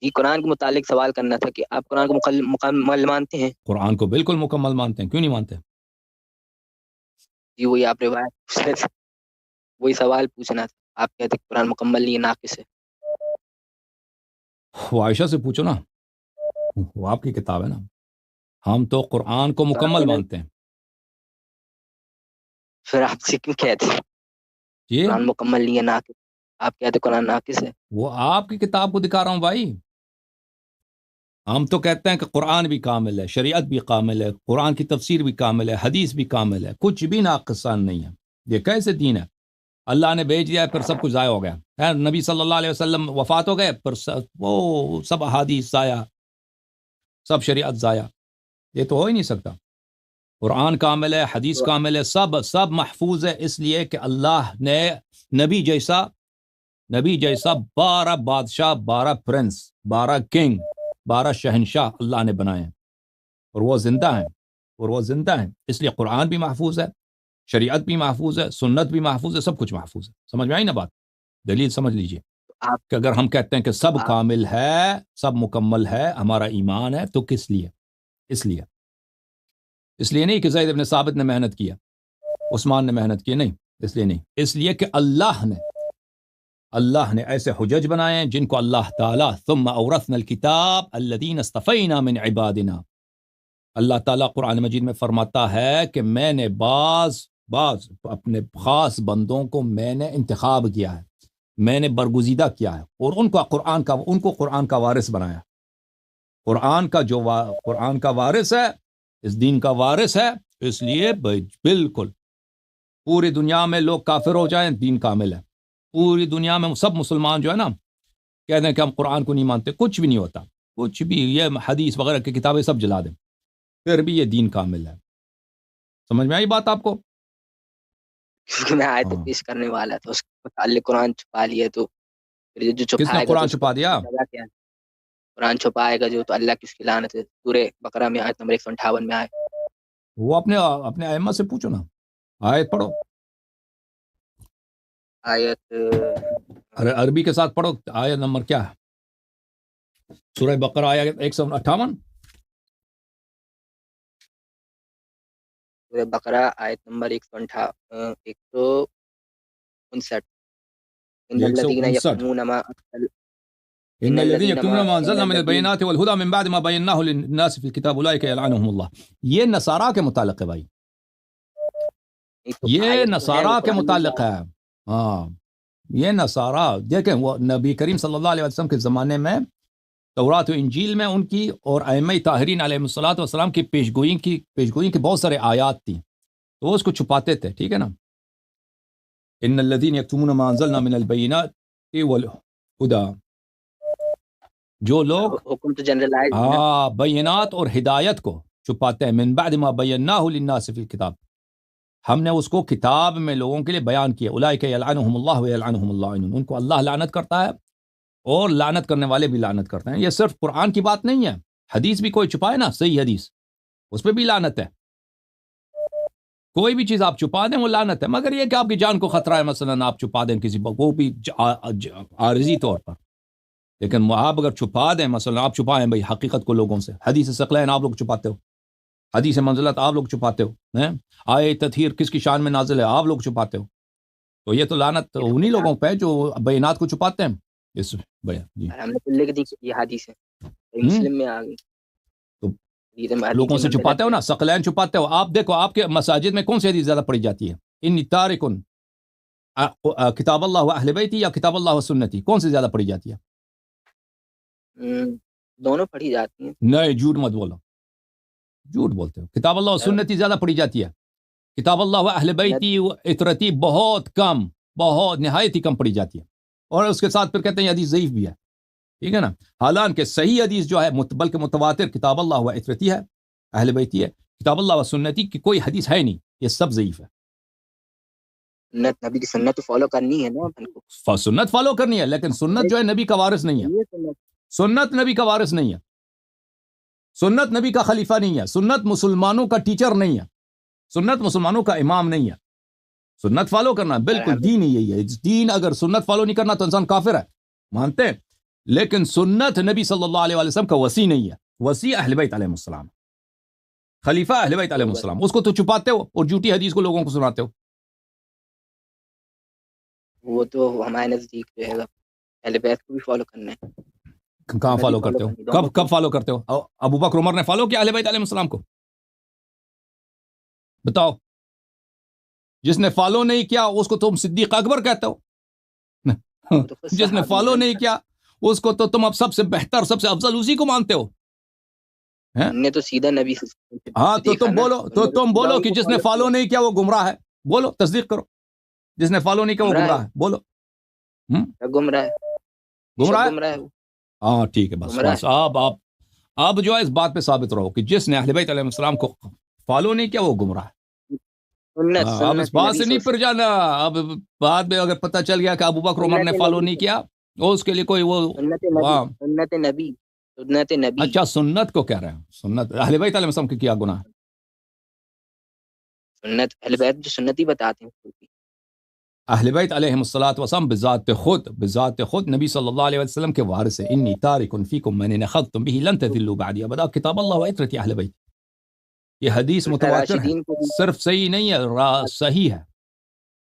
جی قرآن کے متعلق سوال کرنا تھا کہ آپ قرآن کو مکمل مانتے ہیں؟ قرآن کو بالکل مکمل مانتے ہیں، کیوں نہیں مانتے؟ جی وہی آپ روایت پوچھ رہے تھے، وہی سوال پوچھنا تھا. آپ کہتے ہیں قرآن مکمل نہیں ہے، ناقص ہے. وہ عائشہ سے پوچھو نا، وہ آپ کی کتاب ہے نا. ہم تو قرآن کو تو آپ مکمل کہنا مانتے ہیں. پھر آپ سے کیوں کہتے ہیں یہ قرآن مکمل نہیں ہے، ناقص؟ آپ کہتے ہیں قرآن ناقص ہے. وہ آپ کی کتاب کو دکھا رہا ہوں بھائی. ہم تو کہتے ہیں کہ قرآن بھی کامل ہے، شریعت بھی کامل ہے، قرآن کی تفسیر بھی کامل ہے، حدیث بھی کامل ہے، کچھ بھی ناقصان نہیں ہے. یہ کیسے دین ہے؟ اللہ نے بھیج دیا پھر سب کچھ ضائع ہو گیا. نبی صلی اللہ علیہ وسلم وفات ہو گئے پھر وہ سب احادیث ضائع، سب شریعت ضائع. یہ تو ہو ہی نہیں سکتا. قرآن کامل ہے، حدیث کامل ہے، سب محفوظ ہے، اس لیے کہ اللہ نے نبی جیسا 12 بادشاہ، 12 پرنس، 12 کنگ، 12 شہنشاہ اللہ نے بنائے ہیں، اور وہ زندہ ہیں. اس لیے قرآن بھی محفوظ ہے، شریعت بھی محفوظ ہے، سنت بھی محفوظ ہے، سب کچھ محفوظ ہے. سمجھ میں آئی نا بات؟ دلیل سمجھ لیجئے آپ کہ اگر ہم کہتے ہیں کہ سب آپ کامل ہے، سب مکمل ہے، ہمارا ایمان ہے، تو کس لیے؟ اس لیے نہیں کہ زید بن ثابت نے محنت کیا، عثمان نے محنت کی، نہیں، اس لیے نہیں. اس لیے کہ اللہ نے ایسے حجج بنائے ہیں جن کو اللہ تعالیٰ ثم اورثنا الکتاب الذین اصطفینا من عبادنا، اللہ تعالیٰ قرآن مجید میں فرماتا ہے کہ میں نے بعض اپنے خاص بندوں کو میں نے انتخاب کیا ہے، میں نے برگزیدہ کیا ہے، اور ان کو قرآن کا وارث بنایا. قرآن کا وارث ہے، اس دین کا وارث ہے. اس لیے بالکل پوری دنیا میں لوگ کافر ہو جائیں، دین کامل ہے. پوری دنیا میں سب مسلمان جو ہے نا کہتے ہیں کہ ہم قرآن کو نہیں مانتے، کچھ بھی نہیں ہوتا، کچھ بھی. یہ حدیث وغیرہ کی کتابیں سب جلا دیں، پھر بھی یہ دین کامل ہے. سمجھ میں آئی بات آپ کو؟ کیونکہ میں آیت ہاں. پیش کرنے والا تھا، اس کے متعلق قرآن چھپا لیا، تو پھر جو کس نے چھپائے گا تو قرآن اس کو چھپا دیا؟ سزا کیا ہے؟ قرآن چھپائے گا جو تو اللہ کی اس کی لعنت ہے. سورہ بقرہ میں آیت نمبر 158 میں آئے. وہ اپنے ائمہ سے پوچھو نا، آیت پڑھو، آیت عربی کے ساتھ پڑھو. آیت نمبر کیا ہے؟ سورہ بقرہ آیت 158. سورہ بقرہ آیت نمبر 159. ان الذين 159. يكتمون ما ان ان الذين الذين يكتمون ما انزلنا من الذين البينات والهدى من بعد ما بيناه للناس في الكتاب اولئك يلعنهم الله. یہ نصارہ کے متعلق ہے بھائی، یہ نصارہ کے متعلق ہے. ہاں، یہ نصارہ دیکھیں، وہ نبی کریم صلی اللہ علیہ وسلم کے زمانے میں تورات و انجیل میں ان کی اور ائمہ طاہرین علیہ الصلوۃ والسلام کی پیشگوئی کی بہت سارے آیات تھیں، تو وہ اس کو چھپاتے تھے. ٹھیک ہے نا؟ ان الذين يكتمون ما انزلنا من البينات والهدى، جو لوگ حکم تو جنرلائز ہے نا. بینات اور ہدایت کو چھپاتے ہیں، من بعد ما بیناہ للناس فی الکتاب، ہم نے اس کو کتاب میں لوگوں کے لیے بیان کیا. اولئک یلعنہم اللہ ویلعنہم اللاعنون، ان کو اللہ لعنت کرتا ہے اور لعنت کرنے والے بھی لعنت کرتے ہیں. یہ صرف قرآن کی بات نہیں ہے، حدیث بھی کوئی چھپائے نا، صحیح حدیث، اس پہ بھی لعنت ہے. کوئی بھی چیز آپ چھپا دیں وہ لعنت ہے، مگر یہ کہ آپ کی جان کو خطرہ ہے، مثلا آپ چھپا دیں کسی وہ بھی عارضی طور پر. لیکن آپ اگر چھپا دیں، مثلا آپ چھپائیں بھائی حقیقت کو لوگوں سے، حدیث ثقلین آپ لوگ چھپاتے ہو، حدیث منزلت آپ لوگ چھپاتے ہو، آیہ تطہیر کس کی شان میں نازل ہے آپ لوگ چھپاتے ہو، تو یہ تو لعنت انہی لوگوں پہ جو بینات کو چھپاتے ہیں. اس جی ہم نے تو لکھ دی کہ یہ حدیث ہے، مسلم میں آ گئی. تو لوگوں سے چھپاتے ہو نا، ثقلین چھپاتے ہو. آپ دیکھو آپ کے مساجد میں کون سی حدیث زیادہ پڑھی جاتی ہے؟ انی تارکن کتاب اللہ و اہل بیتی یا کتاب اللہ و سنتی، کون سی زیادہ پڑھی جاتی ہے؟ دونوں پڑھی جاتی ہیں. نہیں، جھوٹ مت بولو، جھوٹ بولتے ہو. کتاب اللہ و سنتی زیادہ پڑھی جاتی ہے، کتاب اللہ و اہل بیتی و اطرتی بہت کم، بہت نہایت ہی کم پڑھی جاتی ہے. اور اس کے ساتھ پھر کہتے ہیں یہ حدیث ضعیف بھی ہے. ٹھیک ہے نا؟ حالانکہ صحیح حدیث جو ہے بلکہ متواتر کتاب اللہ و اطرتی ہے، اہل بیتی ہے، کتاب اللہ و سنتی کی کوئی حدیث ہے نہیں، یہ سب ضعیف ہے. سنت نبی کی سنت تو فالو کرنی ہے نا اپن کو. سنت فالو کرنی ہے، لیکن سنت جو ہے نبی کا وارث نہیں ہے. سنت نبی کا وارث نہیں ہے، سنت نبی کا خلیفہ نہیں ہے، سنت مسلمانوں کا ٹیچر نہیں ہے، سنت مسلمانوں کا امام نہیں ہے. سنت فالو کرنا بالکل دین ہی یہی ہے. دین اگر سنت فالو نہیں کرنا تو انسان کافر ہے، مانتے ہیں؟ لیکن سنت نبی صلی اللہ علیہ وسلم کا وسیع نہیں ہے. وسیع اہل بیت علیہ السلام, خلیفہ اہل بیت علیہ السلام. اس کو تو چھپاتے ہو اور جھوٹی حدیث کو لوگوں کو سناتے ہو. وہ تو ہمارے نزدیک جو ہے اہل بیت کو بھی فالو کرنا ہے. کہاں فالو کرتے ہو؟ کب فالو کرتے ہو؟ ابو بکر عمر نے فالو کیا اہل بیت علیہ السلام کو؟ بتاؤ. جس نے فالو نہیں کیا اس کو تم صدیق اکبر کہتے ہو. جس نے فالو نہیں کیا اس کو تو تم اب سب سے بہتر سب سے افضل اسی کو مانتے ہو. نے تو سیدھا نبی سے ہاں تو تم بولو کہ جس نے فالو نہیں کیا وہ گمراہ ہے. بولو, تصدیق کرو. جس نے فالو نہیں کیا وہ گمراہ ہے. بولو گمراہ ہے. ہاں ٹھیک ہے, بس آپ جو ہے اس بات پہ ثابت رہو کہ جس نے اہل بیت علیہ السلام کو فالو نہیں کیا وہ گمراہ ہے. اب اس بات سے نہیں پھر جانا. اب بعد میں اگر پتہ چل گیا کہ ابو بکر عمر نے فالو نہیں کیا اس کے لیے کوئی وہ سنت نبی. اچھا سنت کو کہہ رہے ہیں. سنت اہل بیت علیہ السلام کے کیا گناہ ہے؟ سنت اہل بیت جو سنتی بتاتے ہیں. اہل بیت علیہم الصلوۃ والسلام بذات خود نبی صلی اللہ علیہ وسلم کے وارث ہیں. انی تارک فیکم من نخذتم به لن تضلوا بعدی ابدا. کتاب اللہ و عترتی اہل بیت. یہ حدیث متواتر ہے, صرف صحیح نہیں ہے, صحیح ہے.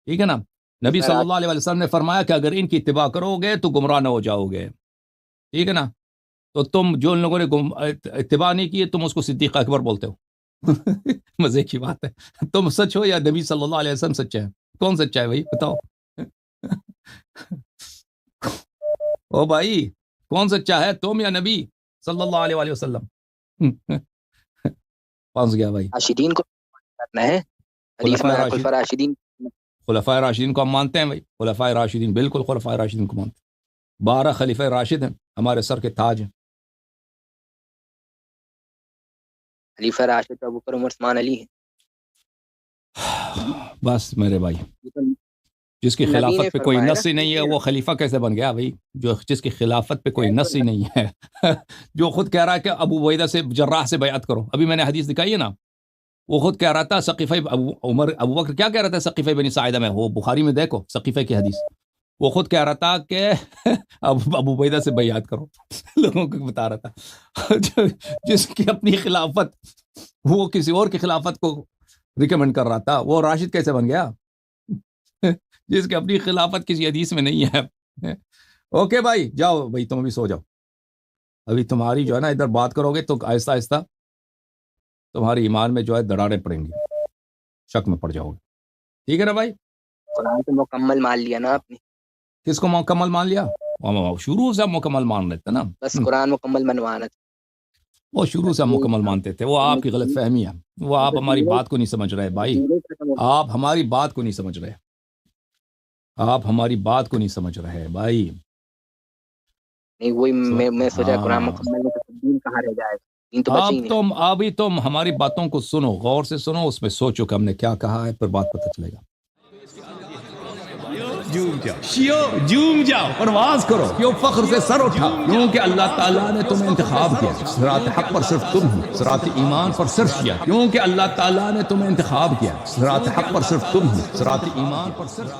ٹھیک ہے نا. نبی صلی اللہ علیہ وسلم نے فرمایا کہ اگر ان کی اتباع کرو گے تو گمراہ نہ ہو جاؤ گے. ٹھیک ہے نا. تو تم جو ان لوگوں نے اتباع نہیں کی تم اس کو صدیق اکبر بولتے ہو. مزے کی بات ہے. تم سچ ہو یا نبی صلی اللہ علیہ وسلم سچا ہے؟ کون سچا ہے بھائی بتاؤ. او بھائی کون سچا ہے, تم یا نبی صلی اللہ علیہ وسلم؟ پھنس گیا بھائی. راشدین کو کرنا ہے. خلفائے راشدین کو ہم مانتے ہیں بھائی. خلفائے راشدین بالکل خلفائے راشدین کو مانتے ہیں. 12 خلیفہ راشد ہیں, ہمارے سر کے تاج ہیں. خلیفہ راشد ابو بکر عمر عثمان علی ہے. بس میرے بھائی جس کی خلافت پہ کوئی نص ہی نہیں ہے وہ خلیفہ کیسے بن گیا بھائی؟ جس کی خلافت پہ کوئی نص ہی نہیں ہے. جو خود کہہ رہا ہے کہ ابو عبیدہ سے جراح سے بیعت کرو. ابھی میں نے حدیث دکھائی ہے نا, وہ خود کہہ رہا تھا سقیفہ ابو بکر کیا کہہ رہا تھا سقیفہ بنی ساعدہ میں, وہ بخاری میں دیکھو سقیفہ کی حدیث. وہ خود کہہ رہا تھا کہ ابو عبیدہ سے بیعت کرو. لوگوں کو بتا رہا تھا جس کی اپنی خلافت وہ کسی اور کی خلافت کو ریکمینڈ کر رہا تھا, وہ راشد کیسے بن گیا؟ جس کی اپنی خلافت کسی حدیث میں نہیں ہے. اوکے بھائی جاؤ بھائی, تم ابھی سو جاؤ. ابھی تمہاری جو ہے نا ادھر بات کرو گے تو آہستہ آہستہ تمہاری ایمان میں جو ہے دراڑیں پڑیں گی, شک میں پڑ جاؤ گے. ٹھیک ہے نا بھائی. قرآن تو مکمل مان لیا نا آپ نے. کس کو مکمل مان لیا؟ شروع سے ہم مکمل مان رہے تھے نا. بس قرآن مکمل منوانا تھا. وہ شروع سے ہم مکمل مانتے تھے. وہ آپ کی غلط فہمی ہے. وہ آپ ہماری بات کو نہیں سمجھ رہے بھائی. آپ ہماری بات کو نہیں سمجھ رہے. آپ ہماری بات کو نہیں سمجھ رہے بھائی. نہیں وہی میں سوچا قرآن مکمل میں تو دین کہاں رہ جائے گا. ابھی تم ہماری باتوں کو سنو, غور سے سنو, اس میں سوچو کہ ہم نے کیا کہا ہے, پھر بات پتہ چلے گا. جھوم جاؤ, پرواز کرو, کیوں فخر سے سر اٹھا, کیونکہ اللہ تعالیٰ نے تمہیں انتخاب کیا. صراط حق پر صرف تم ہو, صراط ایمان پر صرف کیا, کیونکہ اللہ تعالیٰ نے تمہیں انتخاب کیا. صراط حق پر صرف تم ہو, صراط ایمان پر صرف